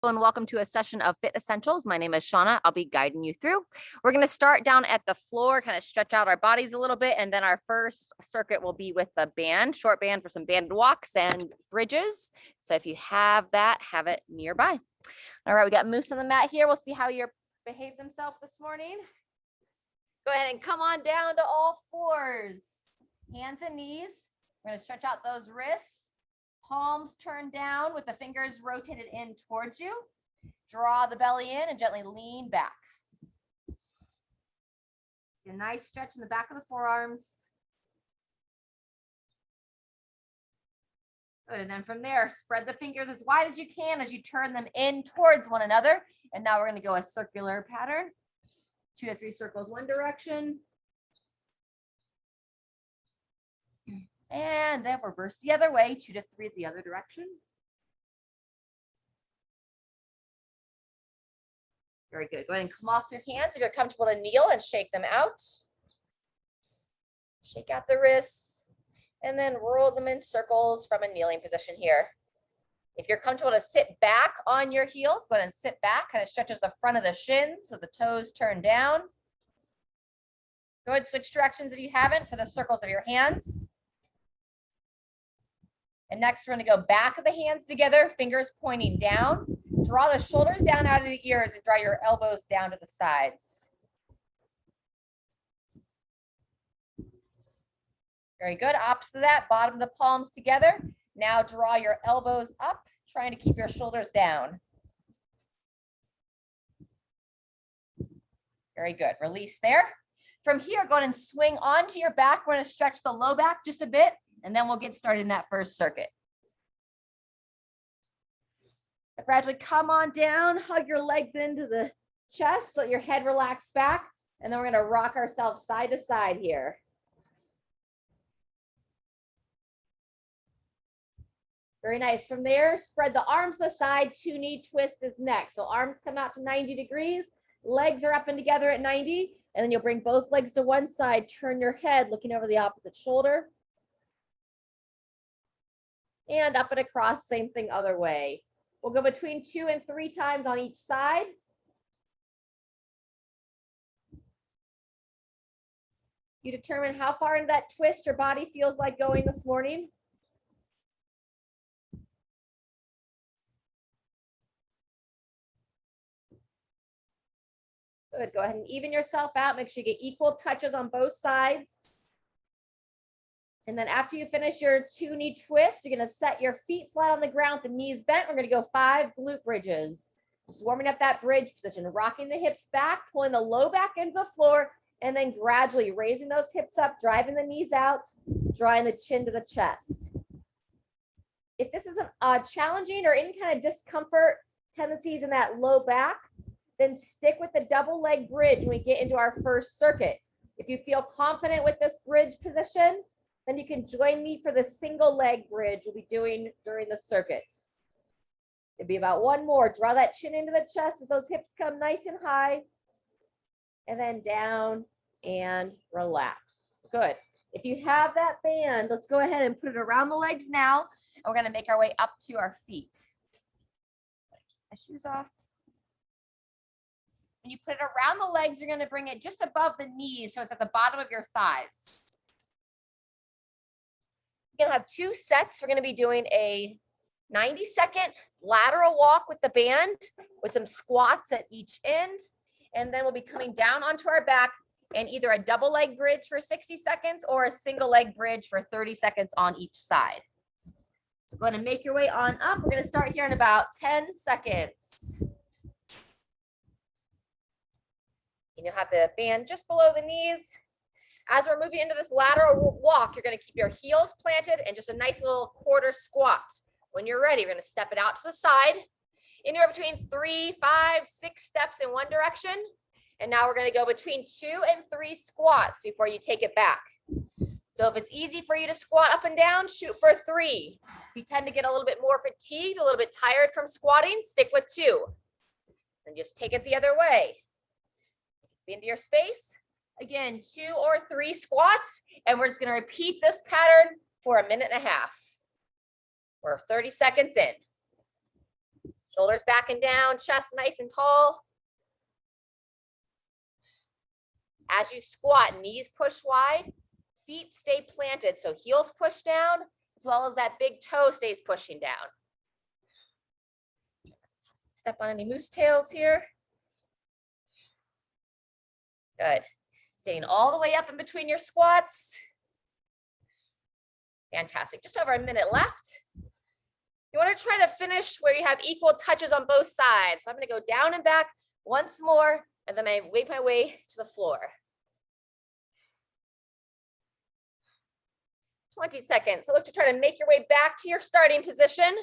And welcome to a session of Fit Essentials. My name is Shauna. I'll be guiding you through. We're going to start down at the floor, kind of stretch out our bodies a little bit, and then our first circuit will be with a band, short band for some banded walks and bridges. So if you have that, have it nearby. All right, we got Moose on the mat here. We'll see how he behaves himself this morning. Go ahead and come on down to all fours. Hands and knees. We're going to stretch out those wrists. Palms turned down with the fingers rotated in towards you. Draw the belly in and gently lean back. Get a nice stretch in the back of the forearms. Good, and then from there, spread the fingers as wide as you can as you turn them in towards one another. And now we're going to go a circular pattern. 2 to 3 circles one direction. And then reverse the other way, 2 to 3 the other direction. Very good. Go ahead and come off your hands. If you're comfortable to kneel and shake them out. Shake out the wrists and then roll them in circles from a kneeling position here. If you're comfortable to sit back on your heels, go ahead and sit back, kind of stretches the front of the shins so the toes turn down. Go ahead and switch directions if you haven't for the circles of your hands. And next, we're going to go back of the hands together, fingers pointing down. Draw the shoulders down out of the ears and draw your elbows down to the sides. Very good. Opposite of that, bottom of the palms together. Now draw your elbows up, trying to keep your shoulders down. Very good. Release there. From here, go ahead and swing onto your back. We're going to stretch the low back just a bit. And then we'll get started in that first circuit. Gradually come on down, hug your legs into the chest, let your head relax back. And then we're going to rock ourselves side to side here. Very nice. From there, spread the arms to the side, 2 knee twist is next. So arms come out to 90 degrees, legs are up and together at 90. And then you'll bring both legs to one side, turn your head, looking over the opposite shoulder. And up and across, same thing other way. We'll go between 2 and 3 times on each side. You determine how far into that twist your body feels like going this morning. Good, go ahead and even yourself out. Make sure you get equal touches on both sides. And then after you finish your 2 knee twist, you're going to set your feet flat on the ground, the knees bent. We're going to go 5 glute bridges. Just warming up that bridge position, rocking the hips back, pulling the low back into the floor, and then gradually raising those hips up, driving the knees out, drawing the chin to the chest. If this isn't challenging or any kind of discomfort tendencies in that low back, then stick with the double leg bridge when we get into our first circuit. If you feel confident with this bridge position, then you can join me for the single leg bridge we'll be doing during the circuit. It'd be about 1 more. Draw that chin into the chest as those hips come nice and high. And then down and relax. Good. If you have that band, let's go ahead and put it around the legs now. And we're going to make our way up to our feet. Keep my shoes off. When you put it around the legs, you're going to bring it just above the knees, so it's at the bottom of your thighs. We're going to have 2 sets. We're going to be doing a 90-second lateral walk with the band with some squats at each end. And then we'll be coming down onto our back and either a double leg bridge for 60 seconds or a single leg bridge for 30 seconds on each side. So go ahead and make your way on up. We're going to start here in about 10 seconds. And you'll have the band just below the knees. As we're moving into this lateral walk, you're going to keep your heels planted and just a nice little quarter squat. When you're ready, you're going to step it out to the side. Anywhere between 3, 5, 6 steps in one direction. And now we're going to go between 2 and 3 squats before you take it back. So if it's easy for you to squat up and down, shoot for 3. If you tend to get a little bit more fatigued, a little bit tired from squatting, stick with 2. And just take it the other way. Into your space. Again, 2 or 3 squats, and we're just going to repeat this pattern for 1.5 minutes. We're 30 seconds in. Shoulders back and down, chest nice and tall. As you squat, knees push wide, feet stay planted. So heels push down, as well as that big toe stays pushing down. Step on any moose tails here. Good. Staying all the way up in between your squats. Fantastic. Just over a minute left. You want to try to finish where you have equal touches on both sides. So I'm going to go down and back once more, and then I make my way to the floor. 20 seconds. So look to try to make your way back to your starting position.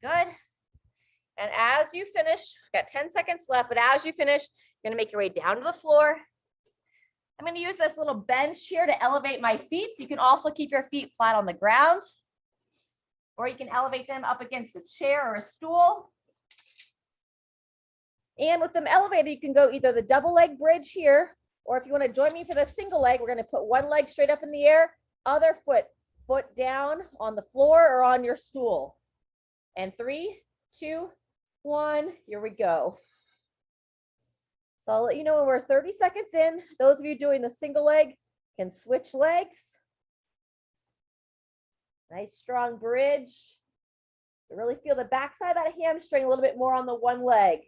Good. And as you finish, we've got 10 seconds left, but as you finish, you're going to make your way down to the floor. I'm going to use this little bench here to elevate my feet. So you can also keep your feet flat on the ground, or you can elevate them up against a chair or a stool. And with them elevated, you can go either the double leg bridge here, or if you want to join me for the single leg, we're going to put one leg straight up in the air, other foot down on the floor or on your stool. And 3, 2, 1, here we go. So I'll let you know when we're 30 seconds in. Those of you doing the single leg can switch legs. Nice strong bridge. You really feel the backside of that hamstring a little bit more on the one leg.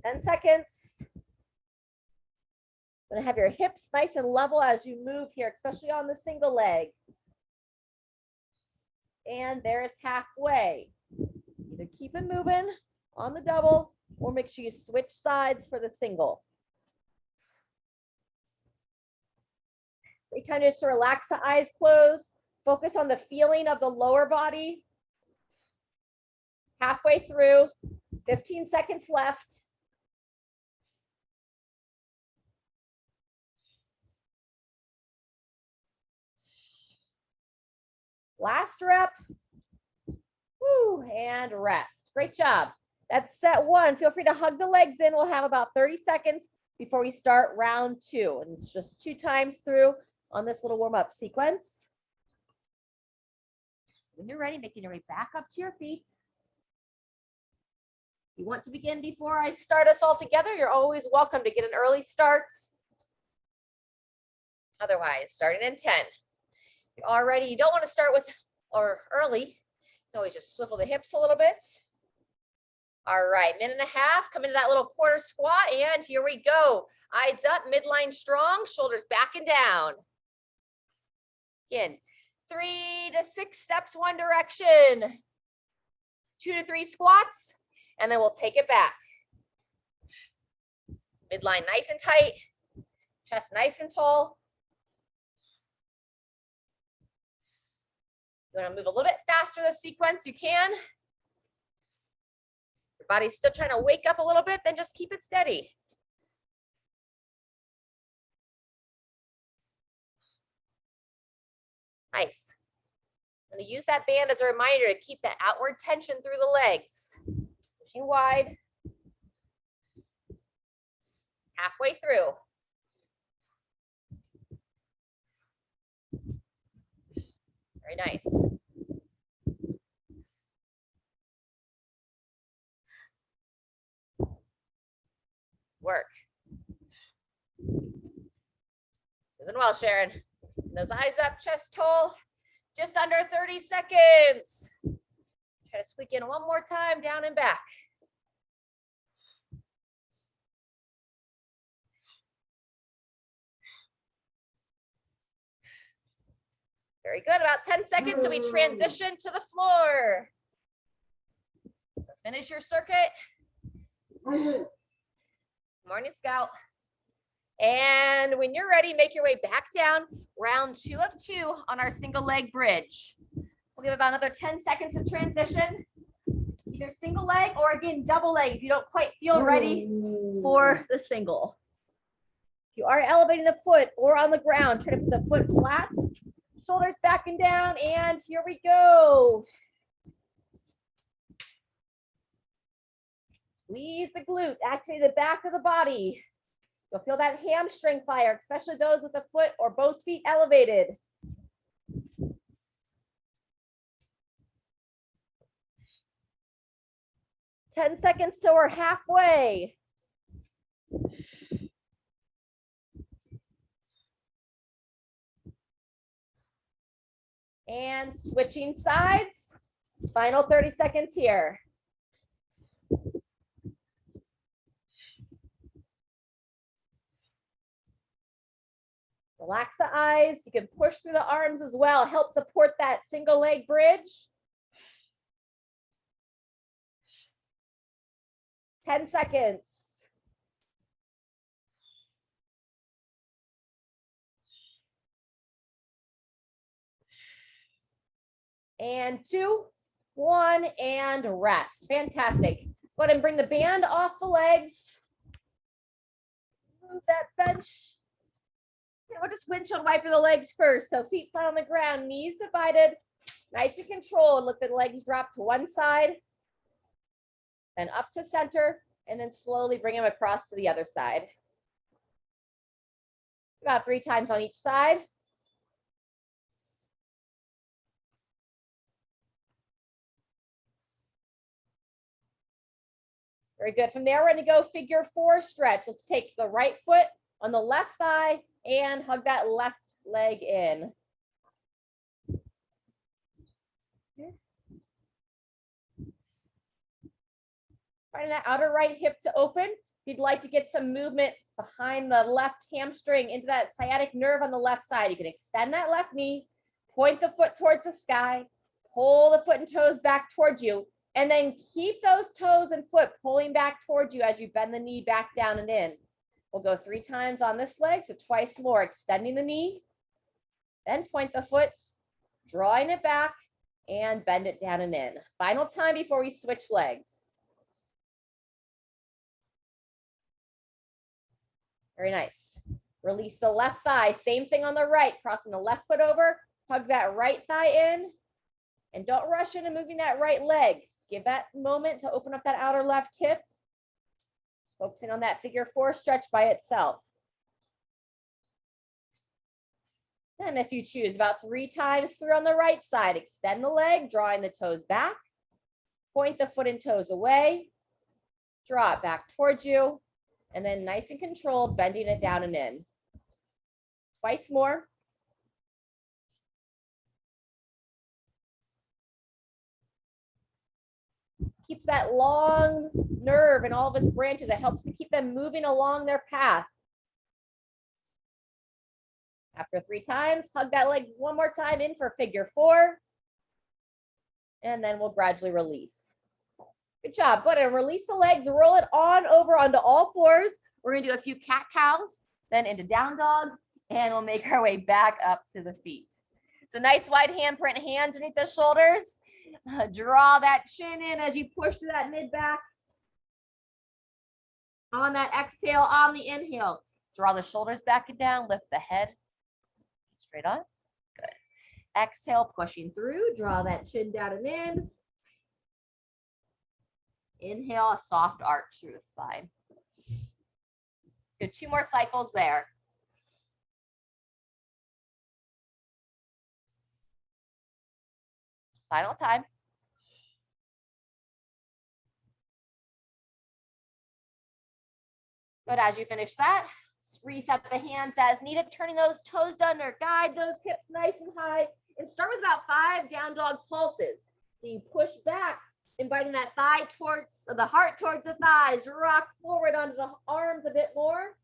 Ten seconds. Going to have your hips nice and level as you move here, especially on the single leg. And there's halfway. Either keep it moving on the double, or make sure you switch sides for the single. Great time just to relax the eyes closed. Focus on the feeling of the lower body. Halfway through, 15 seconds left. Last rep. Woo, and rest. Great job. That's set one. Feel free to hug the legs in. We'll have about 30 seconds before we start round 2. And it's just 2 times through on this little warm-up sequence. So when you're ready, making your way back up to your feet. If you want to begin before I start us all together, you're always welcome to get an early start. Otherwise, starting in 10. You're all ready. You don't want to start with or early. You can always just swivel the hips a little bit. All right, minute and a half. Come into that little quarter squat, and here we go. Eyes up, midline strong, shoulders back and down. Again, 3 to 6 steps one direction. 2 to 3 squats, and then we'll take it back. Midline nice and tight, chest nice and tall. You want to move a little bit faster this sequence, you can. Your body's still trying to wake up a little bit, then just keep it steady. Nice. I'm going to use that band as a reminder to keep that outward tension through the legs. Pushing wide. Halfway through. Very nice. Work. Doing well, Sharon. Those eyes up, chest tall. Just under 30 seconds. Try to squeak in one more time, down and back. Very good, about 10 seconds, so we transition to the floor. So finish your circuit. Morning, Scout. And when you're ready, make your way back down, round 2 of 2 on our single leg bridge. We'll give about another 10 seconds of transition. Either single leg or again, double leg if you don't quite feel ready for the single. If you are elevating the foot or on the ground, try to put the foot flat. Shoulders back and down, and here we go. Squeeze the glute, activate the back of the body. You'll feel that hamstring fire, especially those with the foot or both feet elevated. Ten seconds till we're halfway. And switching sides. Final 30 seconds here. Relax the eyes. You can push through the arms as well. Help support that single leg bridge. 10 seconds. And 2, 1, and rest. Fantastic. Go ahead and bring the band off the legs. Move that bench. And we'll just windshield wiper the legs first. So feet flat on the ground, knees divided, nice and controlled. Let the legs drop to one side, then up to center, and then slowly bring them across to the other side. About 3 times on each side. Very good. From there, we're going to go figure 4 stretch. Let's take the right foot on the left thigh and hug that left leg in. Finding that outer right hip to open. If you'd like to get some movement behind the left hamstring into that sciatic nerve on the left side, you can extend that left knee, point the foot towards the sky, pull the foot and toes back towards you, and then keep those toes and foot pulling back towards you as you bend the knee back down and in. We'll go 3 times on this leg, so twice more, extending the knee, then point the foot, drawing it back, and bend it down and in. Final time before we switch legs. Very nice. Release the left thigh, same thing on the right, crossing the left foot over, hug that right thigh in, and don't rush into moving that right leg. Give that moment to open up that outer left hip. Just focusing on that figure 4 stretch by itself. Then if you choose, about 3 times through on the right side, extend the leg, drawing the toes back, point the foot and toes away, draw it back towards you, and then nice and controlled, bending it down and in. Twice more. Keeps that long nerve and all of its branches. It helps to keep them moving along their path. After 3 times, hug that leg one more time in for figure 4. And then we'll gradually release. Good job. Go ahead and release the legs, roll it on over onto all 4s. We're going to do a few cat-cows, then into down dog, and we'll make our way back up to the feet. So nice wide handprint, hands underneath the shoulders. Draw that chin in as you push through that mid-back. On that exhale, on the inhale, draw the shoulders back and down, lift the head straight on. Good. Exhale, pushing through, draw that chin down and in. Inhale, a soft arch through the spine. Good, 2 more cycles there. Final time. Good, as you finish that, reset the hands as needed, turning those toes under, guide those hips nice and high, and start with about 5 down dog pulses. So you push back, inviting that thigh towards, the heart towards the thighs, rock forward onto the arms a bit more.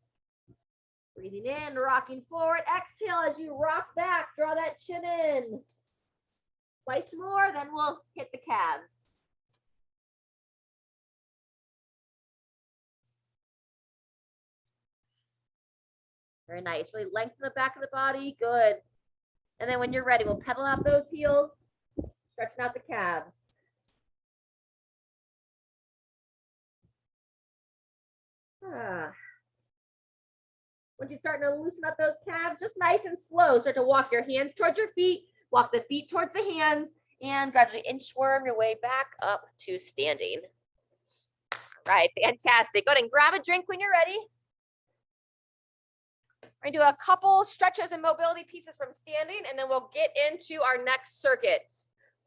Breathing in, rocking forward, exhale as you rock back, draw that chin in. Twice more, then we'll hit the calves. Very nice. Really lengthen the back of the body. Good. And then when you're ready, we'll pedal out those heels, stretching out the calves. Once you're starting to loosen up those calves, just nice and slow, start to walk your hands towards your feet, walk the feet towards the hands, and gradually inchworm your way back up to standing. Right, fantastic. Go ahead and grab a drink when you're ready. We're gonna do a couple stretches and mobility pieces from standing, and then we'll get into our next circuit.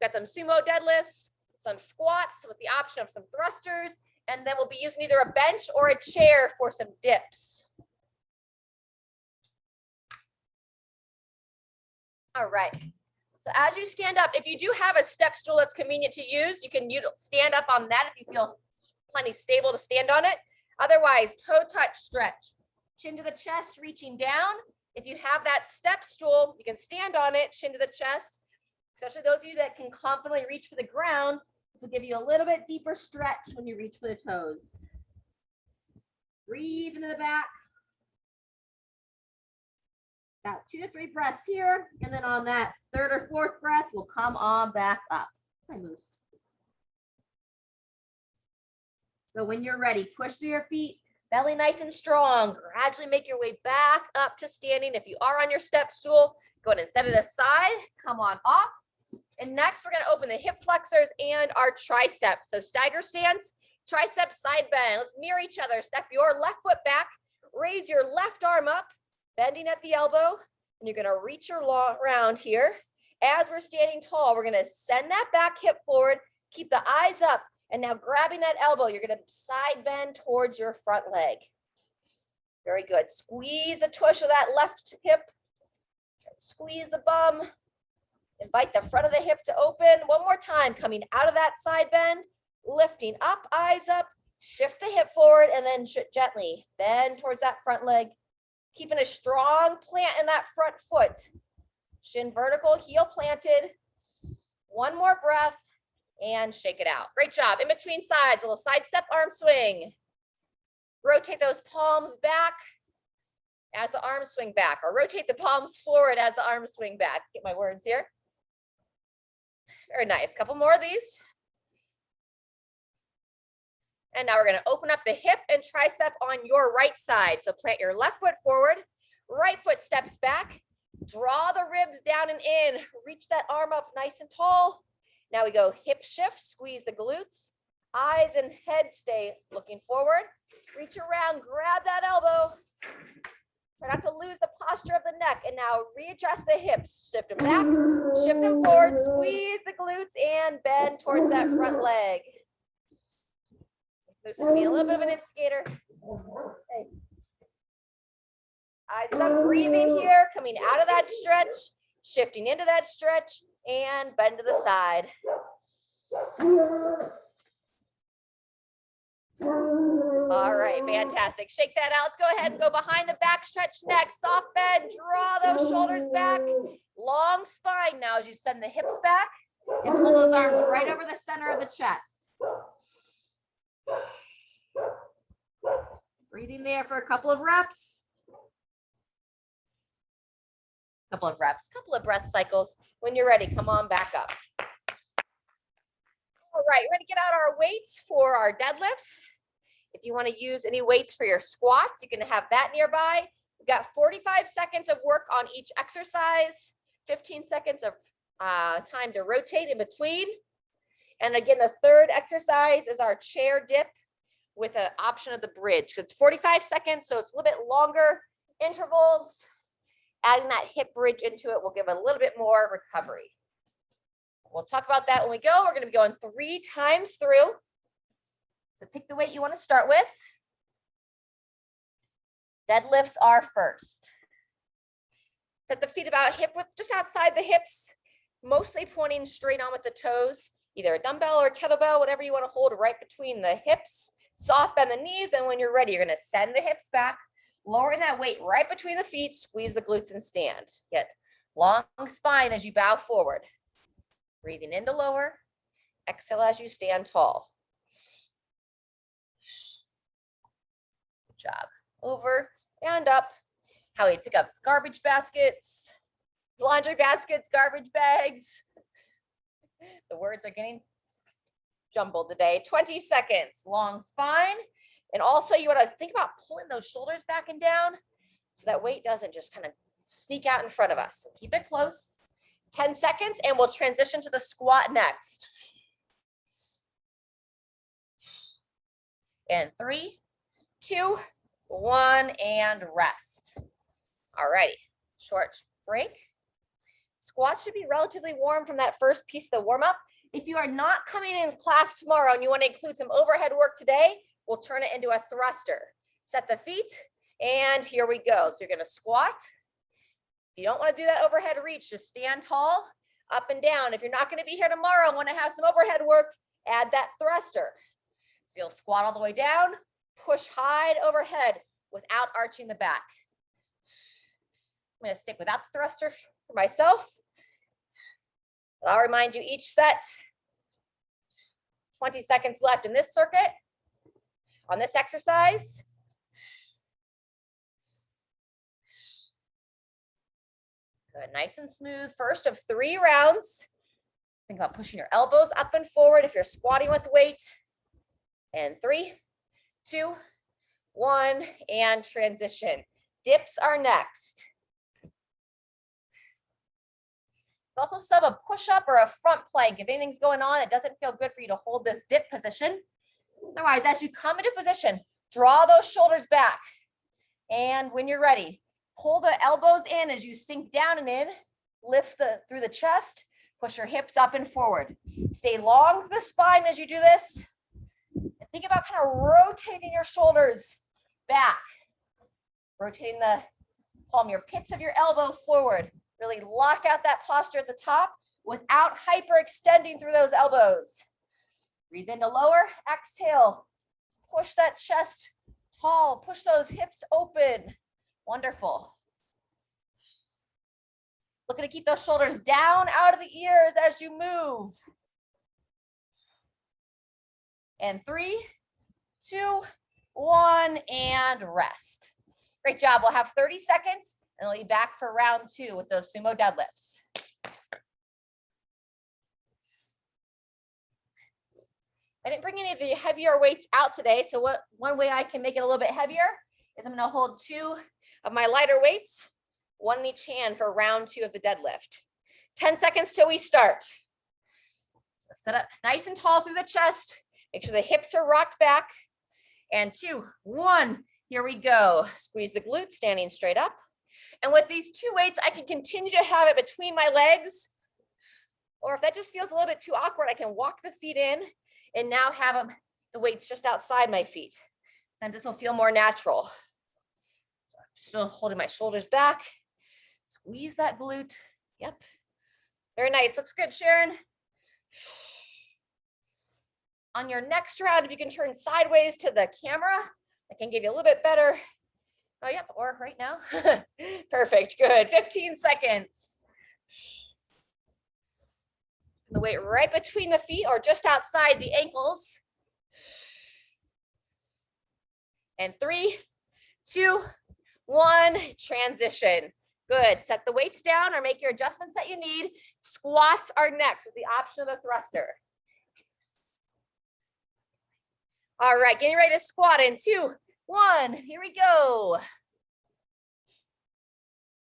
We've got some sumo deadlifts, some squats with the option of some thrusters, and then we'll be using either a bench or a chair for some dips. All right. So as you stand up, if you do have a step stool that's convenient to use, you can stand up on that if you feel plenty stable to stand on it. Otherwise, toe touch stretch. Chin to the chest, reaching down. If you have that step stool, you can stand on it, chin to the chest, especially those of you that can confidently reach for the ground. This will give you a little bit deeper stretch when you reach for the toes. Breathe into the back. About 2 to 3 breaths here, and then on that 3rd or 4th breath, we'll come on back up. Hi, Moose. So when you're ready, push through your feet, belly nice and strong. Gradually make your way back up to standing. If you are on your step stool, go ahead and set it aside. Come on off. And next, we're going to open the hip flexors and our triceps. So stagger stance, tricep side bend. Let's mirror each other. Step your left foot back, raise your left arm up, bending at the elbow, and you're going to reach your round here. As we're standing tall, we're going to send that back hip forward, keep the eyes up, and now grabbing that elbow, you're going to side bend towards your front leg. Very good. Squeeze the tush of that left hip. Squeeze the bum. Invite the front of the hip to open. One more time, coming out of that side bend, lifting up, eyes up, shift the hip forward, and then gently bend towards that front leg. Keeping a strong plant in that front foot. Shin vertical, heel planted. One more breath and shake it out. Great job. In between sides, a little side step arm swing. Rotate those palms back as the arms swing back, or rotate the palms forward as the arms swing back. Get my words here. Very nice. Couple more of these. And now we're going to open up the hip and tricep on your right side. So plant your left foot forward, right foot steps back, draw the ribs down and in, reach that arm up nice and tall. Now we go hip shift, squeeze the glutes, eyes and head stay looking forward, reach around, grab that elbow. Try not to lose the posture of the neck. And now readjust the hips, shift them back, shift them forward, squeeze the glutes and bend towards that front leg. Moose is being a little bit of an instigator. Okay. Eyes up, breathing here, coming out of that stretch, shifting into that stretch, and bend to the side. All right, fantastic. Shake that out. Let's go ahead and go behind the back stretch next. Soft bend, draw those shoulders back. Long spine now as you send the hips back and pull those arms right over the center of the chest. Breathing there for a couple of reps. Couple of breath cycles. When you're ready, come on back up. All right, we're going to get out our weights for our deadlifts. If you want to use any weights for your squats, you can have that nearby. We've got 45 seconds of work on each exercise, 15 seconds of time to rotate in between. And again, the third exercise is our chair dip with an option of the bridge. It's 45 seconds, so it's a little bit longer intervals. Adding that hip bridge into it will give a little bit more recovery. We'll talk about that when we go. We're going to be going 3 times through. So pick the weight you want to start with. Deadlifts are first. Set the feet about hip width, just outside the hips, mostly pointing straight on with the toes, either a dumbbell or a kettlebell, whatever you want to hold right between the hips. Soft bend the knees, and when you're ready, you're going to send the hips back, lowering that weight right between the feet, squeeze the glutes and stand. Get long spine as you bow forward. Breathing in to lower, exhale as you stand tall. Good job. Over and up. How we pick up garbage baskets, laundry baskets, garbage bags. The words are getting jumbled today. 20 seconds, long spine. And also you want to think about pulling those shoulders back and down so that weight doesn't just kind of sneak out in front of us. So keep it close. 10 seconds and we'll transition to the squat next. And 3, 2, 1, and rest. All righty, short break. Squats should be relatively warm from that first piece of the warm-up. If you are not coming in class tomorrow and you want to include some overhead work today, we'll turn it into a thruster. Set the feet, and here we go. So you're going to squat. If you don't want to do that overhead reach, just stand tall, up and down. If you're not going to be here tomorrow and want to have some overhead work, add that thruster. So you'll squat all the way down, push high overhead without arching the back. I'm going to stick without the thruster for myself. But I'll remind you each set. 20 seconds left in this circuit on this exercise. Good, nice and smooth. First of 3 rounds. Think about pushing your elbows up and forward if you're squatting with weight. And 3, 2, 1, and transition. Dips are next. Also sub a push-up or a front plank. If anything's going on, it doesn't feel good for you to hold this dip position. Otherwise, as you come into position, draw those shoulders back. And when you're ready, pull the elbows in as you sink down and in. Lift through the chest. Push your hips up and forward. Stay long through the spine as you do this. And think about kind of rotating your shoulders back. Rotating the palm, your pits of your elbow forward. Really lock out that posture at the top without hyperextending through those elbows. Breathe in to lower, exhale. Push that chest tall, push those hips open. Wonderful. Looking to keep those shoulders down out of the ears as you move. And 3, 2, 1, and rest. Great job. We'll have 30 seconds. And we'll be back for round 2 with those sumo deadlifts. I didn't bring any of the heavier weights out today. So one way I can make it a little bit heavier is I'm going to hold 2 of my lighter weights, 1 in each hand for round 2 of the deadlift. 10 seconds till we start. So set up nice and tall through the chest. Make sure the hips are rocked back. And 2, 1, here we go. Squeeze the glutes, standing straight up. And with these 2 weights, I can continue to have it between my legs. Or if that just feels a little bit too awkward, I can walk the feet in and now have the weights just outside my feet. And this will feel more natural. So I'm still holding my shoulders back. Squeeze that glute. Yep. Very nice. Looks good, Sharon. On your next round, if you can turn sideways to the camera, I can give you a little bit better. Oh, yep, or right now. Perfect, good. 15 seconds. The weight right between the feet or just outside the ankles. And 3, 2, 1, transition. Good, set the weights down or make your adjustments that you need. Squats are next with the option of the thruster. All right, getting ready to squat in 2, 1, here we go.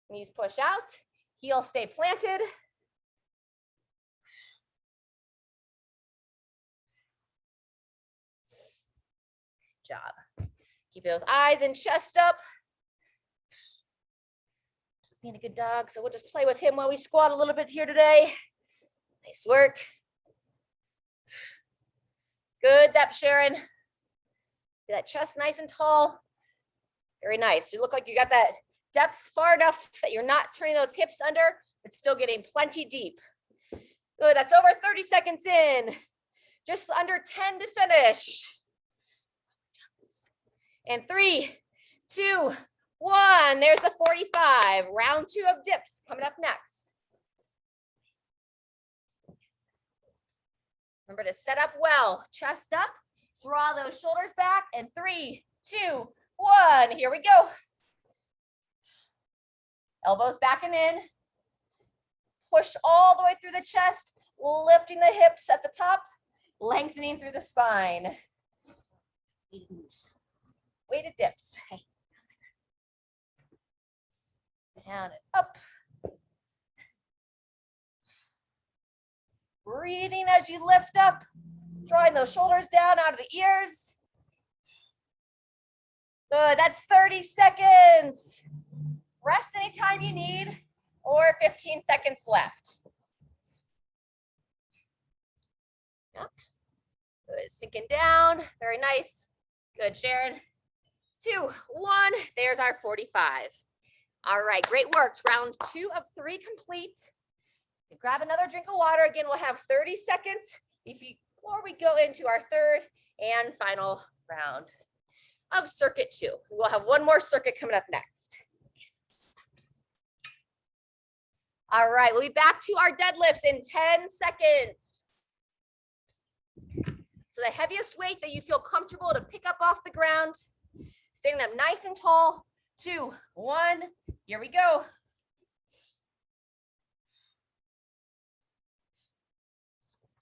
Knees push out, heels stay planted. Good job. Keep those eyes and chest up. Just being a good dog, so we'll just play with him while we squat a little bit here today. Nice work. Good depth, Sharon. Get that chest nice and tall. Very nice. You look like you got that depth far enough that you're not turning those hips under, but still getting plenty deep. Good, that's over 30 seconds in. Just under 10 to finish. And 3, 2, 1. There's the 45. Round 2 of dips coming up next. Remember to set up well, chest up, draw those shoulders back, and 3, 2, 1. Here we go. Elbows back and in. Push all the way through the chest, lifting the hips at the top, lengthening through the spine. Weighted dips. Down and up. Breathing as you lift up, drawing those shoulders down out of the ears. Good, that's 30 seconds. Rest anytime you need, or 15 seconds left. Yep. Good, sinking down, very nice. Good, Sharon. 2, 1, there's our 45. All right, great work. Round 2 of 3 complete. Grab another drink of water. Again, we'll have 30 seconds before we go into our third and final round of circuit 2. We'll have one more circuit coming up next. All right, we'll be back to our deadlifts in 10 seconds. So the heaviest weight that you feel comfortable to pick up off the ground, standing up nice and tall. 2, 1, here we go.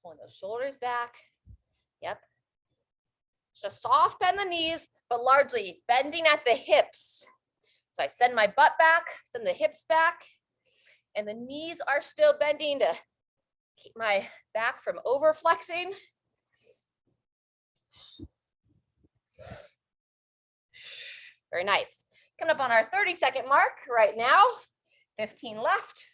Pulling those shoulders back. Yep. Just soft bend the knees, but largely bending at the hips. So I send my butt back, send the hips back, and the knees are still bending to keep my back from over flexing. Very nice. Coming up on our 30-second mark right now. 15 left.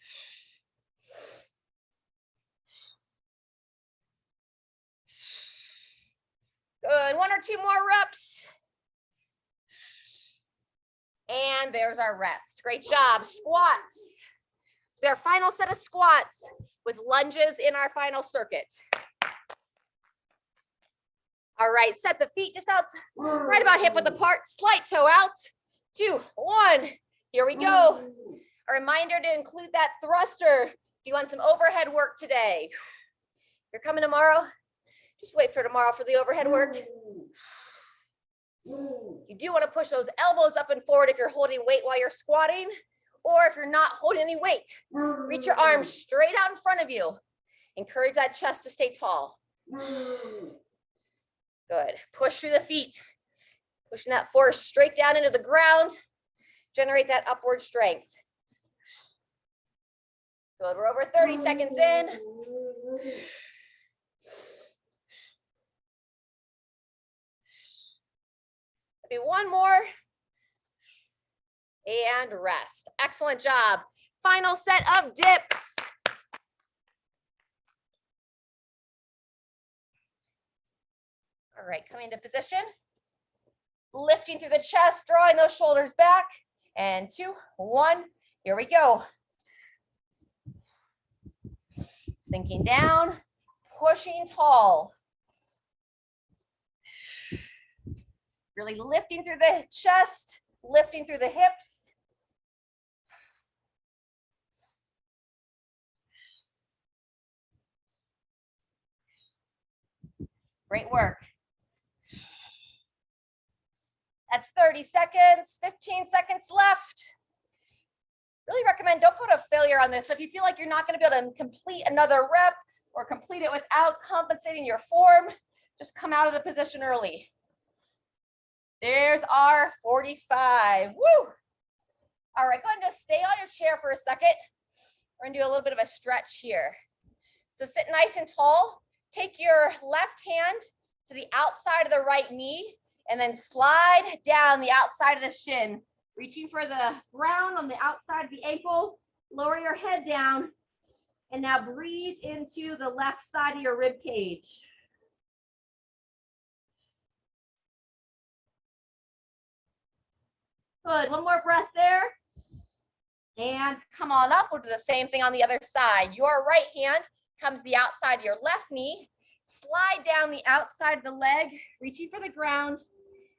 Good, 1 or 2 more reps. And there's our rest. Great job. Squats. So our final set of squats with lunges in our final circuit. All right, set the feet just out, right about hip width apart, slight toe out. 2, 1, here we go. A reminder to include that thruster if you want some overhead work today. If you're coming tomorrow, just wait for tomorrow for the overhead work. You do want to push those elbows up and forward if you're holding weight while you're squatting, or if you're not holding any weight. Reach your arms straight out in front of you. Encourage that chest to stay tall. Good. Push through the feet. Pushing that force straight down into the ground. Generate that upward strength. Good. We're over 30 seconds in. Maybe one more. And rest. Excellent job. Final set of dips. All right, coming into position. Lifting through the chest, drawing those shoulders back. And 2, 1, here we go. Sinking down, pushing tall. Really lifting through the chest, lifting through the hips. Great work. That's 30 seconds, 15 seconds left. Really recommend don't go to failure on this. If you feel like you're not going to be able to complete another rep or complete it without compensating your form, just come out of the position early. There's our 45. Woo! All right, go ahead and just stay on your chair for a second. We're gonna do a little bit of a stretch here. So sit nice and tall. Take your left hand to the outside of the right knee and then slide down the outside of the shin, reaching for the ground on the outside of the ankle. Lower your head down and now breathe into the left side of your rib cage. Good, one more breath there. And come on up, we'll do the same thing on the other side. Your right hand comes the outside of your left knee. Slide down the outside of the leg, reaching for the ground.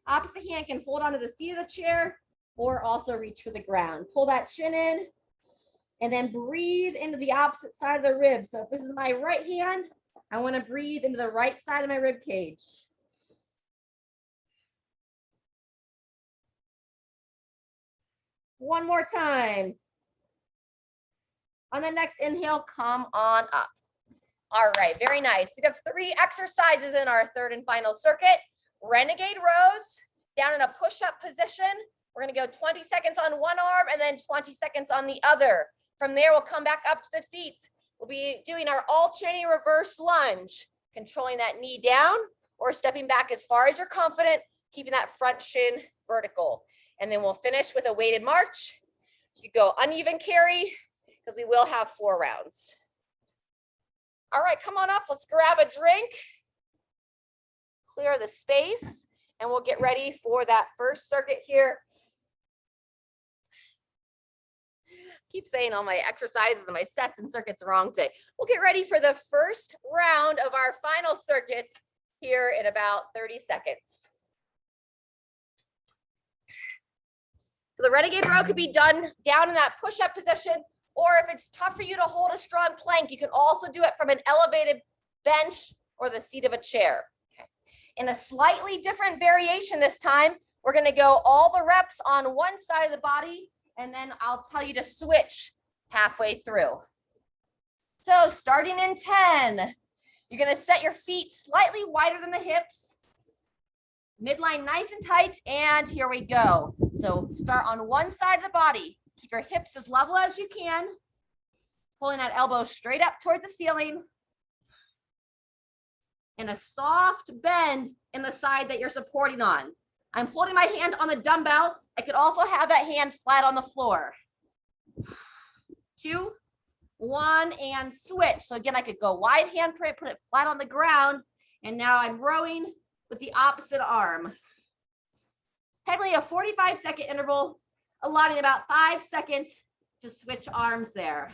Opposite hand can hold onto the seat of the chair or also reach for the ground. Pull that chin in and then breathe into the opposite side of the rib. So if this is my right hand, I want to breathe into the right side of my rib cage. One more time. On the next inhale, come on up. All right, very nice. We have 3 exercises in our third and final circuit. Renegade rows, down in a push-up position. We're gonna go 20 seconds on one arm and then 20 seconds on the other. From there, we'll come back up to the feet. We'll be doing our alternating reverse lunge, controlling that knee down or stepping back as far as you're confident, keeping that front shin vertical. And then we'll finish with a weighted march. You go uneven carry because we will have 4 rounds. All right, come on up. Let's grab a drink, clear the space, and we'll get ready for that first circuit here. Keep saying all my exercises and my sets and circuits wrong today. We'll get ready for the first round of our final circuit here in about 30 seconds. So the Renegade Row could be done down in that push-up position, or if it's tough for you to hold a strong plank, you can also do it from an elevated bench or the seat of a chair. Okay. In a slightly different variation this time, we're going to go all the reps on one side of the body, and then I'll tell you to switch halfway through. So starting in 10, you're going to set your feet slightly wider than the hips, midline nice and tight, and here we go. So start on one side of the body. Keep your hips as level as you can, pulling that elbow straight up towards the ceiling, and a soft bend in the side that you're supporting on. I'm holding my hand on the dumbbell. I could also have that hand flat on the floor. 2, 1, and switch. So again, I could go wide handprint, put it flat on the ground, and now I'm rowing with the opposite arm. It's technically a 45-second interval, allotting about 5 seconds to switch arms there.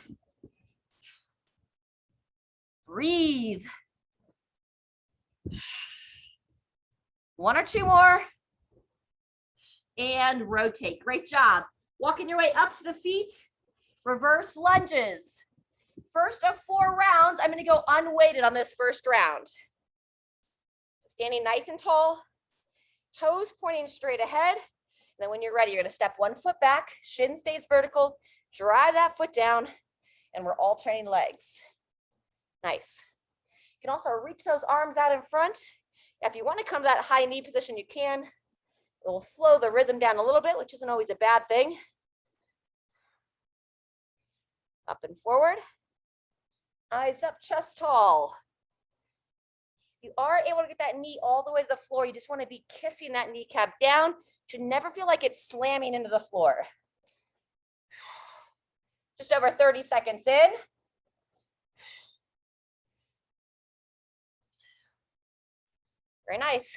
Breathe. 1 or 2 more. And rotate. Great job. Walking your way up to the feet. Reverse lunges. First of 4 rounds, I'm going to go unweighted on this first round. Standing nice and tall, toes pointing straight ahead. And then when you're ready, you're going to step 1 foot back, shin stays vertical, drive that foot down, and we're alternating legs. Nice. You can also reach those arms out in front. If you want to come to that high knee position, you can. It will slow the rhythm down a little bit, which isn't always a bad thing. Up and forward. Eyes up, chest tall. If you are able to get that knee all the way to the floor, you just want to be kissing that kneecap down. You should never feel like it's slamming into the floor. Just over 30 seconds in. Very nice.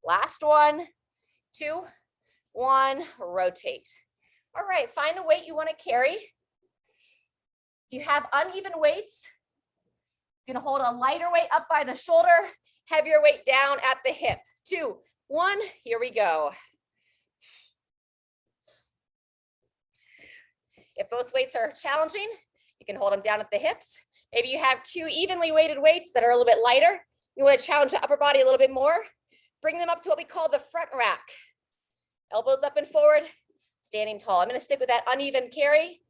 Last 1, 2, 1, rotate. All right, find a weight you want to carry. If you have uneven weights, you're going to hold a lighter weight up by the shoulder, heavier weight down at the hip. 2, 1, here we go. If both weights are challenging, you can hold them down at the hips. Maybe you have 2 evenly weighted weights that are a little bit lighter. You want to challenge the upper body a little bit more. Bring them up to what we call the front rack. Elbows up and forward, standing tall. I'm going to stick with that uneven carry.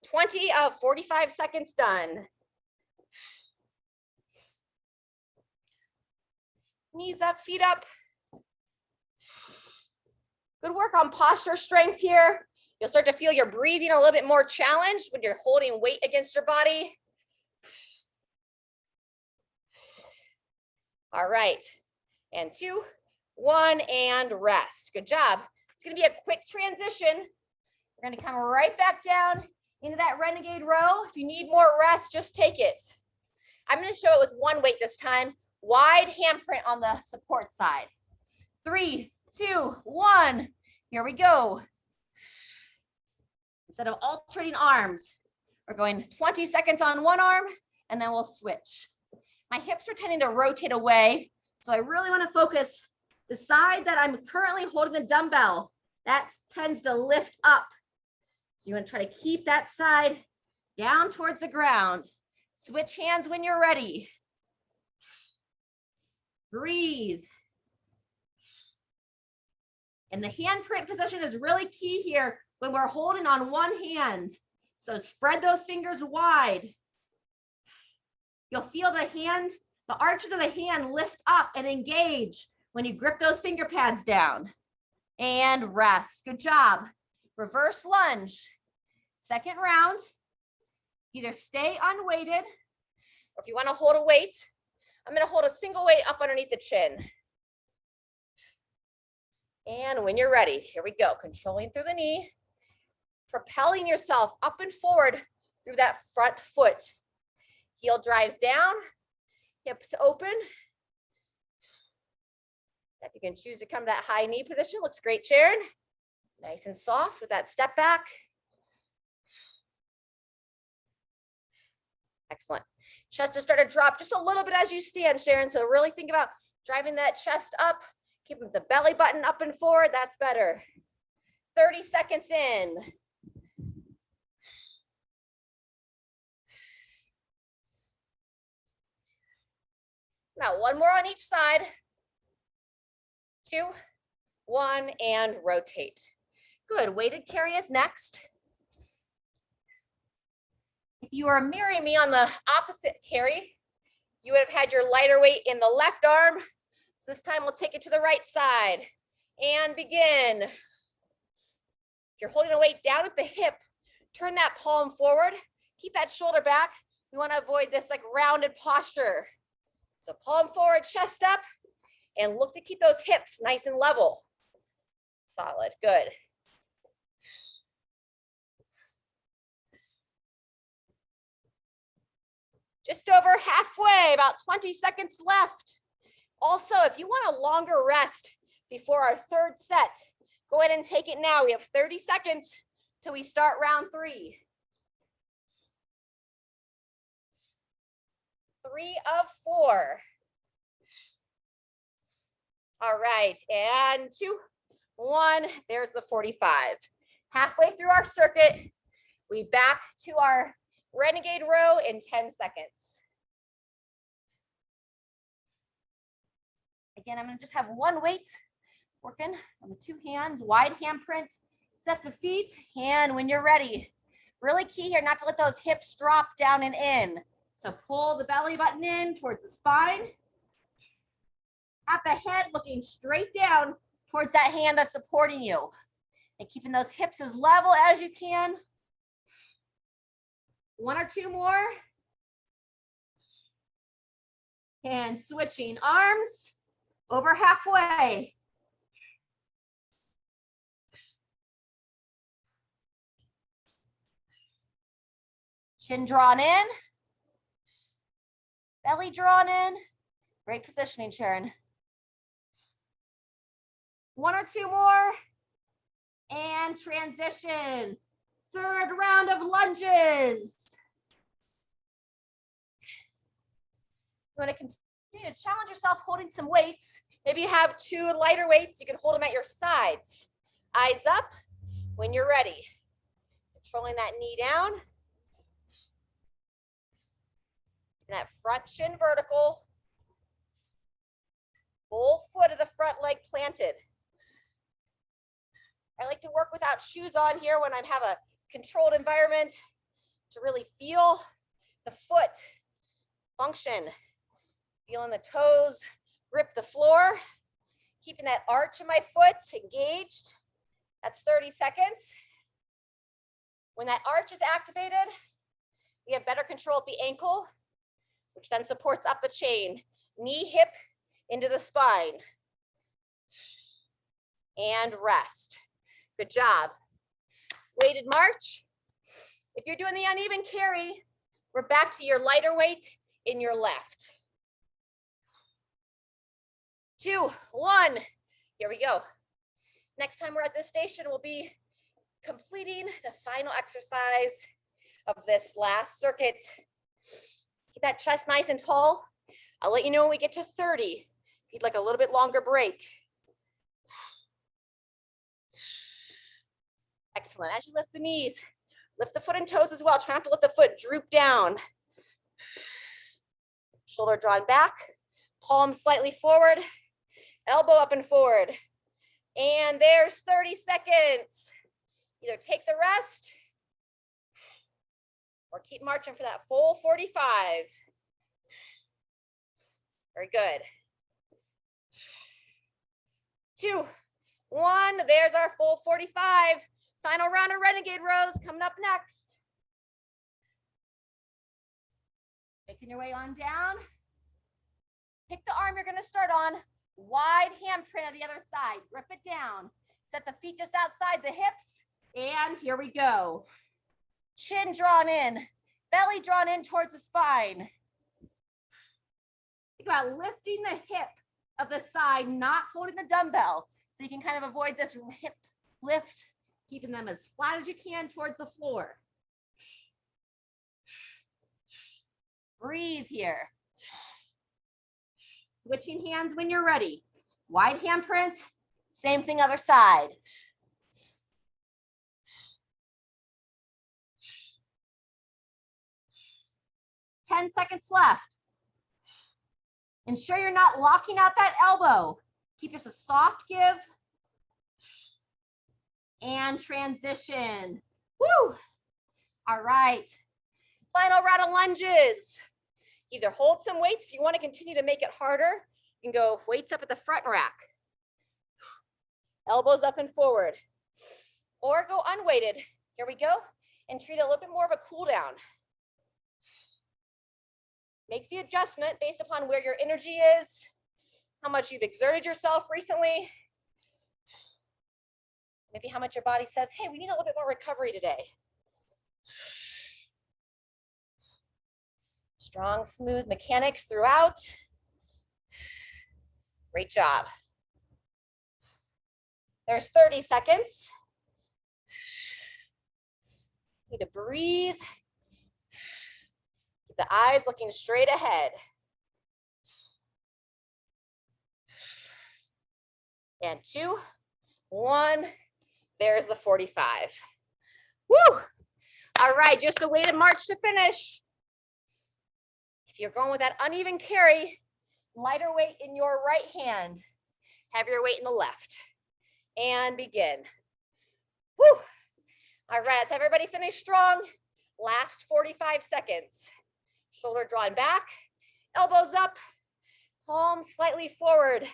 20 of 45 seconds done. Knees up, feet up. Good work on posture strength here. You'll start to feel your breathing a little bit more challenged when you're holding weight against your body. All right, and 2, 1, and rest. Good job. It's going to be a quick transition. We're going to come right back down into that Renegade Row. If you need more rest, just take it. I'm going to show it with 1 weight this time. Wide handprint on the support side. 3, 2, 1. Here we go. Instead of alternating arms, we're going 20 seconds on one arm, and then we'll switch. My hips are tending to rotate away, so I really want to focus the side that I'm currently holding the dumbbell. That tends to lift up. So you want to try to keep that side down towards the ground. Switch hands when you're ready. Breathe. And the handprint position is really key here when we're holding on one hand. So spread those fingers wide. You'll feel the hand, the arches of the hand lift up and engage when you grip those finger pads down. And rest. Good job. Reverse lunge. Second round. Either stay unweighted, or if you want to hold a weight, I'm going to hold a single weight up underneath the chin. And when you're ready, here we go. Controlling through the knee, propelling yourself up and forward through that front foot. Heel drives down, hips open. If you can choose to come to that high knee position, looks great, Sharon. Nice and soft with that step back. Excellent. Chest to start to drop just a little bit as you stand, Sharon. So really think about driving that chest up, keeping the belly button up and forward. That's better. 30 seconds in. Now one more on each side. 2, 1, and rotate. Good. Weighted carry is next. If you are mirroring me on the opposite carry, you would have had your lighter weight in the left arm. So this time we'll take it to the right side and begin. If you're holding a weight down at the hip, turn that palm forward. Keep that shoulder back. We want to avoid this like rounded posture. So palm forward, chest up, and look to keep those hips nice and level. Solid. Good. Just over halfway, about 20 seconds left. Also, if you want a longer rest before our third set, go ahead and take it now. We have 30 seconds till we start round 3. 3 of 4. All right, and 2, 1, there's the 45. Halfway through our circuit, we back to our Renegade Row in 10 seconds. Again, I'm gonna just have one weight working on the 2 hands, wide handprint, set the feet, and when you're ready, really key here not to let those hips drop down and in. So pull the belly button in towards the spine. Have the head looking straight down towards that hand that's supporting you. And keeping those hips as level as you can. 1 or 2 more. And switching arms over halfway. Chin drawn in. Belly drawn in. Great positioning, Sharon. 1 or 2 more. And transition. Third round of lunges. You want to continue to challenge yourself holding some weights. Maybe you have 2 lighter weights. You can hold them at your sides. Eyes up when you're ready. Controlling that knee down. And that front shin vertical. Full foot of the front leg planted. I like to work without shoes on here when I have a controlled environment to really feel the foot function. Feeling the toes grip the floor. Keeping that arch in my foot engaged. That's 30 seconds. When that arch is activated, we have better control at the ankle, which then supports up the chain. Knee, hip, into the spine. And rest. Good job. Weighted march. If you're doing the uneven carry, we're back to your lighter weight in your left. 2, 1. Here we go. Next time we're at this station, we'll be completing the final exercise of this last circuit. Keep that chest nice and tall. I'll let you know when we get to 30. If you'd like a little bit longer break. Excellent. As you lift the knees, lift the foot and toes as well. Try not to let the foot droop down. Shoulder drawn back, palm slightly forward, elbow up and forward. And there's 30 seconds. Either take the rest or keep marching for that full 45. Very good. 2, 1, there's our full 45. Final round of Renegade Rows coming up next. Making your way on down. Pick the arm you're gonna start on. Wide handprint on the other side. Grip it down. Set the feet just outside the hips. And here we go. Chin drawn in. Belly drawn in towards the spine. Think about lifting the hip of the side, not holding the dumbbell. So you can kind of avoid this hip lift, keeping them as flat as you can towards the floor. Breathe here. Switching hands when you're ready. Wide handprint, same thing other side. Ten seconds left. Ensure you're not locking out that elbow. Keep just a soft give. And transition. Woo! All right. Final round of lunges. Either hold some weights if you want to continue to make it harder. You can go weights up at the front rack. Elbows up and forward. Or go unweighted. Here we go. And treat it a little bit more of a cool down. Make the adjustment based upon where your energy is, how much you've exerted yourself recently, maybe how much your body says, hey, we need a little bit more recovery today. Strong, smooth mechanics throughout. Great job. There's 30 seconds. Need to breathe. Keep the eyes looking straight ahead. And 2, 1. There's the 45. Woo! All right, just the weighted march to finish. If you're going with that uneven carry, lighter weight in your right hand, heavier weight in the left. And begin. Woo! All right, let's have everybody finish strong. Last 45 seconds. Shoulder drawn back, elbows up, palms slightly forward.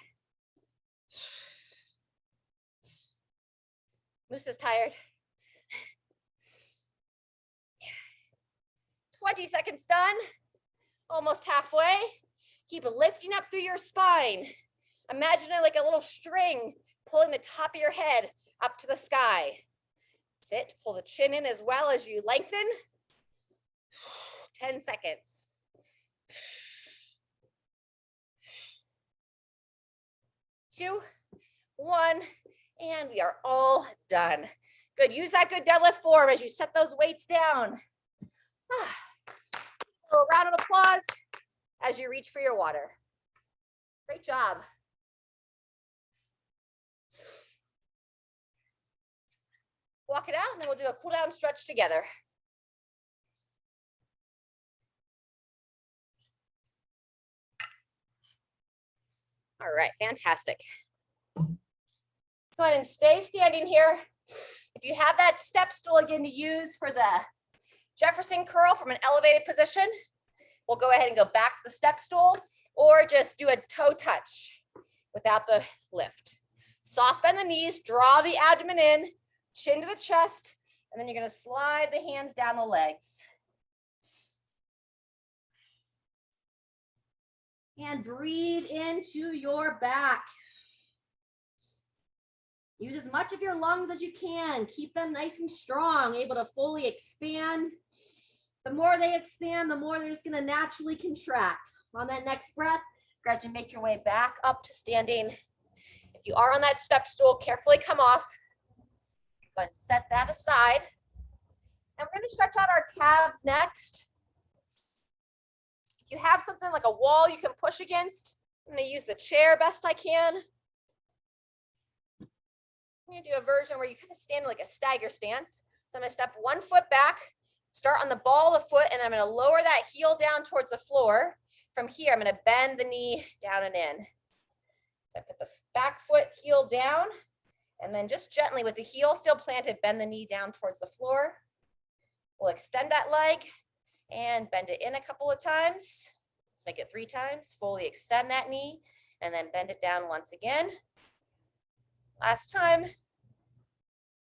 Moose is tired. 20 seconds done. Almost halfway. Keep lifting up through your spine. Imagine it like a little string pulling the top of your head up to the sky. Sit, pull the chin in as well as you lengthen. 10 seconds. 2, 1, and we are all done. Good, use that good deadlift form as you set those weights down. A round of applause as you reach for your water. Great job. Walk it out, and then we'll do a cool down stretch together. All right, fantastic. Go ahead and stay standing here. If you have that step stool again to use for the Jefferson curl from an elevated position, we'll go ahead and go back to the step stool, or just do a toe touch without the lift. Soft bend the knees, draw the abdomen in, chin to the chest, and then you're going to slide the hands down the legs. And breathe into your back. Use as much of your lungs as you can. Keep them nice and strong, able to fully expand. The more they expand, the more they're just going to naturally contract. On that next breath, gradually make your way back up to standing. If you are on that step stool, carefully come off. Go ahead and set that aside. And we're going to stretch out our calves next. If you have something like a wall you can push against, I'm going to use the chair best I can. I'm going to do a version where you kind of stand in like a stagger stance. So I'm going to step one foot back, start on the ball of the foot, and then I'm going to lower that heel down towards the floor. From here, I'm going to bend the knee down and in. So I put the back foot heel down, and then just gently with the heel still planted, bend the knee down towards the floor. We'll extend that leg and bend it in a couple of times. Let's make it 3 times. Fully extend that knee and then bend it down once again. Last time.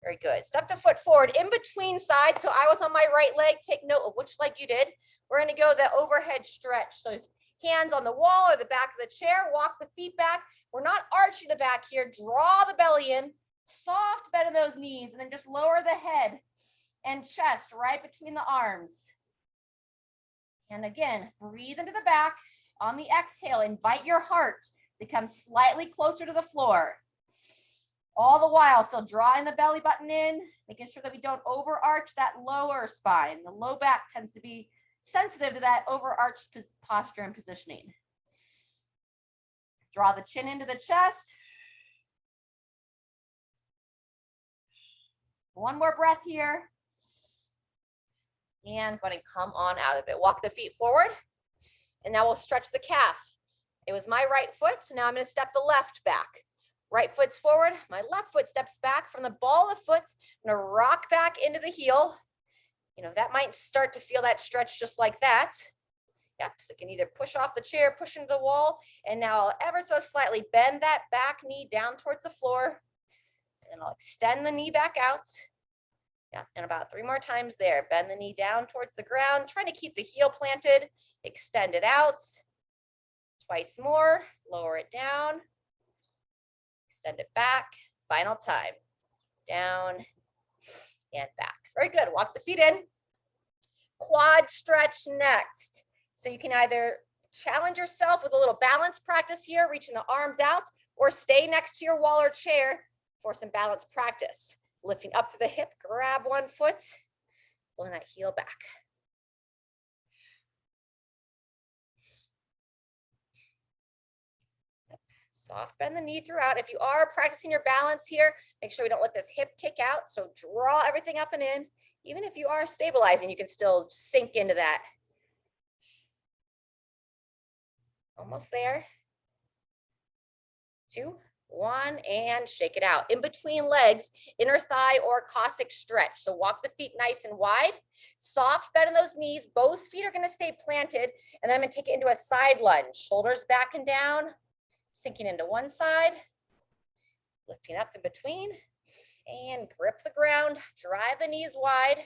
Very good. Step the foot forward in between sides. So I was on my right leg. Take note of which leg you did. We're going to go the overhead stretch. So hands on the wall or the back of the chair. Walk the feet back. We're not arching the back here. Draw the belly in, soft bend in those knees, and then just lower the head and chest right between the arms. And again, breathe into the back. On the exhale, invite your heart to come slightly closer to the floor. All the while, still drawing the belly button in, making sure that we don't overarch that lower spine. The low back tends to be sensitive to that overarched posture and positioning. Draw the chin into the chest. One more breath here. And go ahead and come on out of it. Walk the feet forward. And now we'll stretch the calf. It was my right foot, so now I'm going to step the left back. Right foot's forward. My left foot steps back from the ball of the foot. I'm going to rock back into the heel. You know, that might start to feel that stretch just like that. Yep, so you can either push off the chair, push into the wall, and now I'll ever so slightly bend that back knee down towards the floor. And I'll extend the knee back out. Yeah, and about 3 more times there. Bend the knee down towards the ground, trying to keep the heel planted. Extend it out. Twice more. Lower it down. Extend it back. Final time. Down and back. Very good. Walk the feet in. Quad stretch next. So you can either challenge yourself with a little balance practice here, reaching the arms out, or stay next to your wall or chair for some balance practice. Lifting up to the hip, grab one foot, pulling that heel back. Soft bend the knee throughout. If you are practicing your balance here, make sure we don't let this hip kick out. So draw everything up and in. Even if you are stabilizing, you can still sink into that. Almost there. 2, 1, and shake it out. In between legs, inner thigh or Cossack stretch. So walk the feet nice and wide. Soft bend in those knees. Both feet are going to stay planted. And then I'm going to take it into a side lunge. Shoulders back and down. Sinking into one side. Lifting up in between. And grip the ground. Drive the knees wide.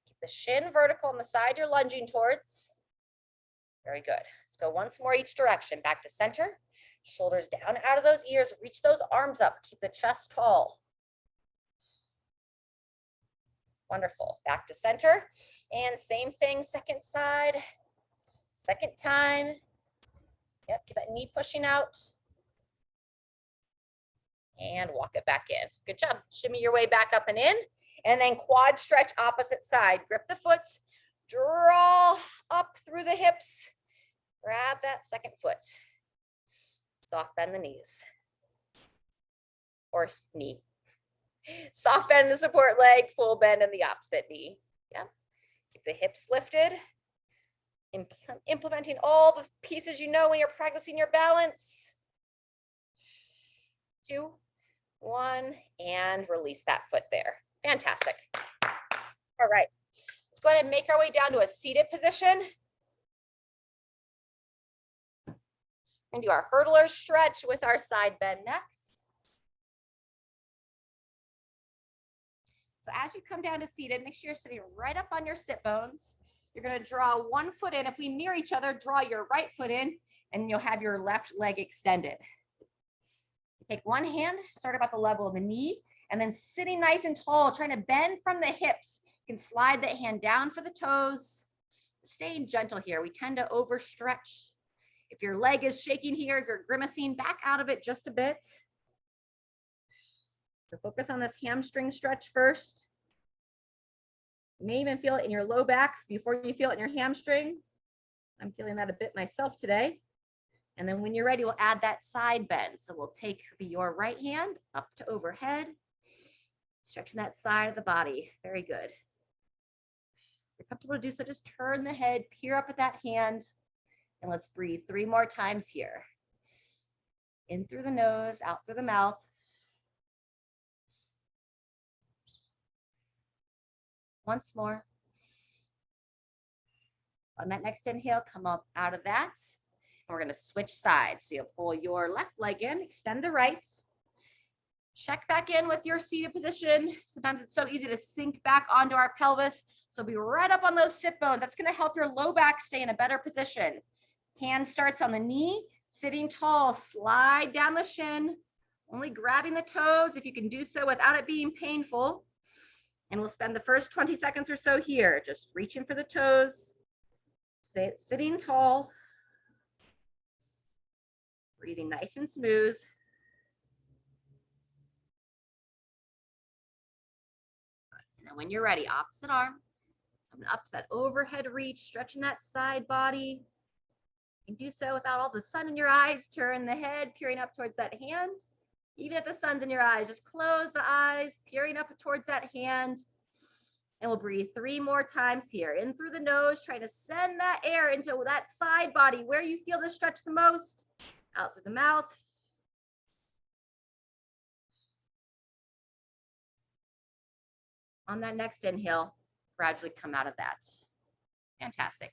Keep the shin vertical on the side you're lunging towards. Very good. Let's go once more each direction. Back to center. Shoulders down out of those ears. Reach those arms up. Keep the chest tall. Wonderful. Back to center. And same thing, second side. Second time. Yep, get that knee pushing out. And walk it back in. Good job. Shimmy your way back up and in. And then quad stretch opposite side. Grip the foot. Draw up through the hips. Grab that second foot. Soft bend the knees. Or knee. Soft bend the support leg, full bend in the opposite knee. Yeah. Keep the hips lifted. Implementing all the pieces you know when you're practicing your balance. 2, 1, and release that foot there. Fantastic. All right. Let's go ahead and make our way down to a seated position. We're going to do our hurdler stretch with our side bend next. So as you come down to seated, make sure you're sitting right up on your sit bones. You're going to draw one foot in. If we mirror each other, draw your right foot in, and you'll have your left leg extended. You take one hand, start about the level of the knee, and then sitting nice and tall, trying to bend from the hips. You can slide that hand down for the toes. Staying gentle here. We tend to overstretch. If your leg is shaking here, if you're grimacing, back out of it just a bit. So focus on this hamstring stretch first. You may even feel it in your low back before you feel it in your hamstring. I'm feeling that a bit myself today. And then when you're ready, we'll add that side bend. So we'll take your right hand up to overhead, stretching that side of the body. Very good. If you're comfortable to do so, just turn the head, peer up at that hand, and let's breathe 3 more times here. In through the nose, out through the mouth. Once more. On that next inhale, come up out of that. And we're going to switch sides. So you'll pull your left leg in, extend the right. Check back in with your seated position. Sometimes it's so easy to sink back onto our pelvis. So be right up on those sit bones. That's going to help your low back stay in a better position. Hand starts on the knee, Sitting tall, slide down the shin, only grabbing the toes if you can do so without it being painful. And we'll spend the first 20 seconds or so here, just reaching for the toes, sitting tall, breathing nice and smooth. And then when you're ready, opposite arm, coming up to that overhead reach, stretching that side body. You can do so without all the sun in your eyes. Turn the head, peering up towards that hand. Even if the sun's in your eyes, just close the eyes, peering up towards that hand. And we'll breathe 3 more times here. In through the nose, trying to send that air into that side body where you feel the stretch the most. Out through the mouth. On that next inhale, gradually come out of that. Fantastic.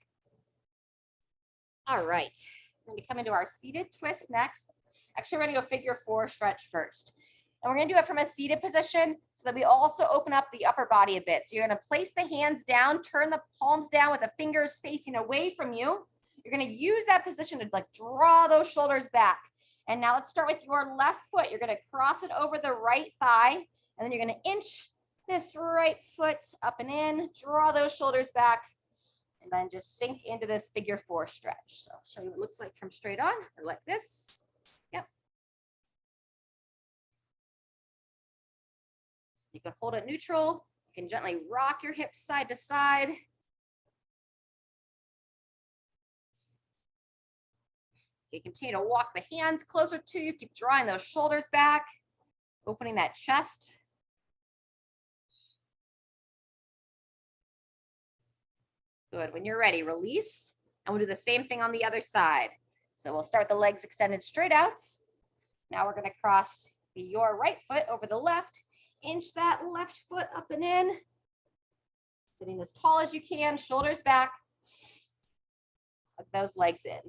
All right, we're going to come into our seated twist next. Actually, we're going to go figure 4 stretch first. And we're going to do it from a seated position so that we also open up the upper body a bit. So you're going to place the hands down, turn the palms down with the fingers facing away from you. You're going to use that position to like draw those shoulders back. And now let's start with your left foot. You're going to cross it over the right thigh, and then you're going to inch this right foot up and in, draw those shoulders back, and then just sink into this figure 4 stretch. So I'll show you what it looks like from straight on, or like this. Yep. You can hold it neutral. You can gently rock your hips side to side. You continue to walk the hands closer to you. Keep drawing those shoulders back, opening that chest. Good. When you're ready, release. And we'll do the same thing on the other side. So we'll start the legs extended straight out. Now we're going to cross your right foot over the left. Inch that left foot up and in. Sitting as tall as you can, shoulders back. Tuck those legs in.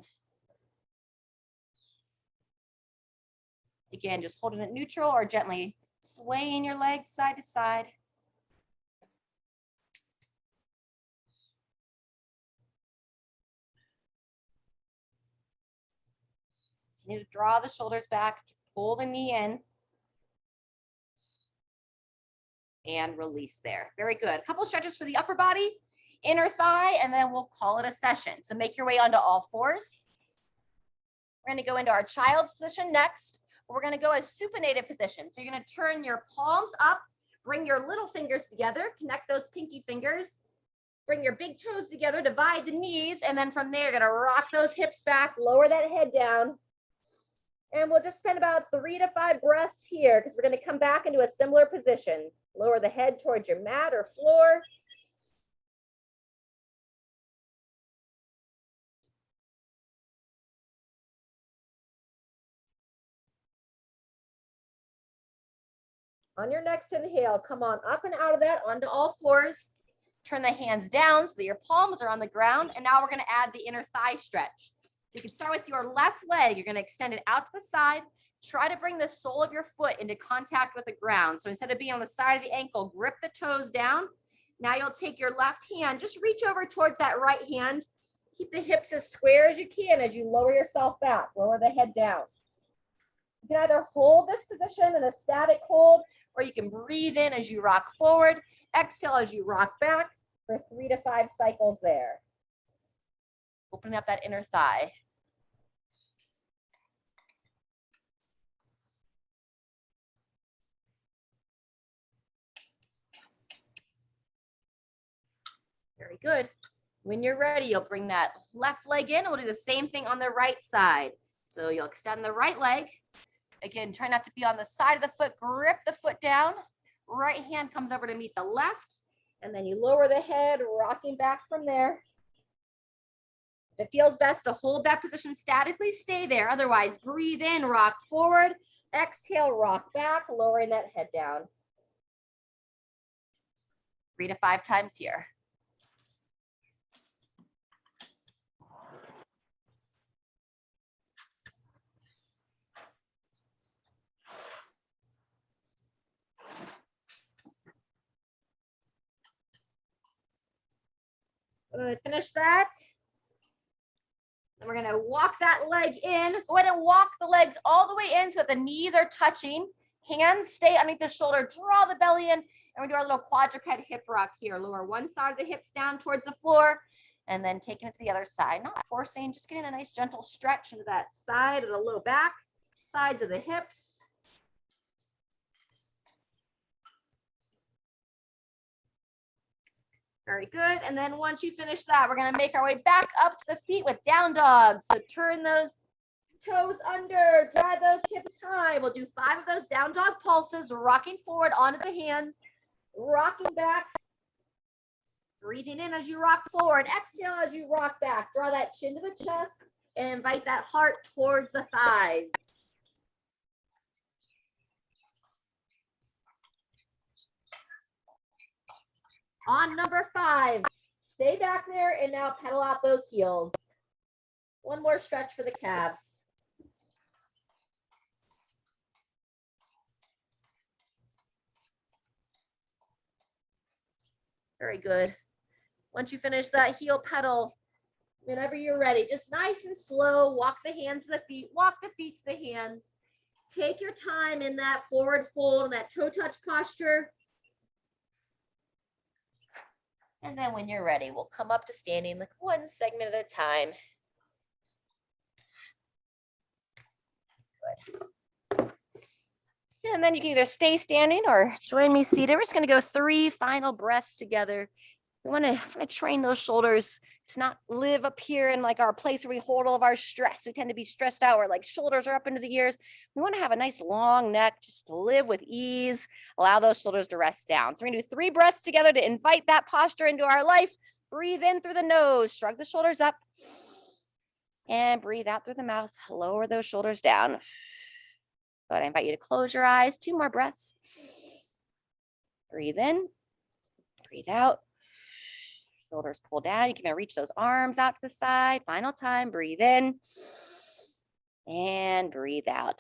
Again, just holding it neutral or gently swaying your legs side to side. Continue to draw the shoulders back, pull the knee in, and release there. Very good. A couple stretches for the upper body, inner thigh, and then we'll call it a session. So make your way onto all fours. We're going to go into our child's position next. We're going to go as supinated position. So you're going to turn your palms up, bring your little fingers together, connect those pinky fingers, bring your big toes together, divide the knees, and then from there, you're going to rock those hips back, lower that head down. And we'll just spend about 3 to 5 breaths here because we're going to come back into a similar position. Lower the head towards your mat or floor. On your next inhale, come on up and out of that onto all fours. Turn the hands down so that your palms are on the ground. And now we're going to add the inner thigh stretch. So you can start with your left leg. You're going to extend it out to the side. Try to bring the sole of your foot into contact with the ground. So instead of being on the side of the ankle, grip the toes down. Now you'll take your left hand, just reach over towards that right hand. Keep the hips as square as you can as you lower yourself back. Lower the head down. You can either hold this position in a static hold, or you can breathe in as you rock forward. Exhale as you rock back for 3 to 5 cycles there. Opening up that inner thigh. Very good. When you're ready, you'll bring that left leg in, and we'll do the same thing on the right side. So you'll extend the right leg. Again, try not to be on the side of the foot. Grip the foot down. Right hand comes over to meet the left, and then you lower the head, rocking back from there. If it feels best to hold that position statically, stay there. Otherwise, breathe in, rock forward. Exhale, rock back, lowering that head down. 3 to 5 times here. Good. Finish that. And we're gonna walk that leg in. Go ahead and walk the legs all the way in so that the knees are touching. Hands stay underneath the shoulder, draw the belly in, and we do our little quadruped hip rock here. Lower one side of the hips down towards the floor, and then taking it to the other side. Not forcing, just getting a nice gentle stretch into that side of the low back, sides of the hips. Very good. And then once you finish that, we're going to make our way back up to the feet with down dogs. So turn those toes under, drive those hips high. We'll do 5 of those down dog pulses, rocking forward onto the hands, rocking back, breathing in as you rock forward, exhale as you rock back. Draw that chin to the chest and invite that heart towards the thighs. On number 5, stay back there and now pedal out those heels. One more stretch for the calves. Very good. Once you finish that heel pedal, whenever you're ready, just nice and slow, walk the hands to the feet, walk the feet to the hands. Take your time in that forward fold and that toe touch posture. And then when you're ready, we'll come up to standing like one segment at a time. Good. And then you can either stay standing or join me seated. We're just going to go 3 final breaths together. We want to train those shoulders to not live up here in like our place where we hold all of our stress. We tend to be stressed out where like shoulders are up into the ears. We want to have a nice long neck, just to live with ease. Allow those shoulders to rest down. So we're going to do 3 breaths together to invite that posture into our life. Breathe in through the nose, shrug the shoulders up, and breathe out through the mouth. Lower those shoulders down. But I invite you to close your eyes. 2 more breaths. Breathe in, breathe out. Shoulders pull down. You can reach those arms out to the side. Final time, breathe in and breathe out.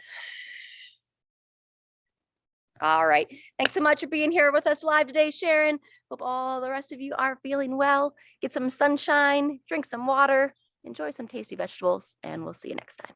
All right. Thanks so much for being here with us live today, Sharon. Hope all the rest of you are feeling well. Get some sunshine, drink some water, enjoy some tasty vegetables, and we'll see you next time.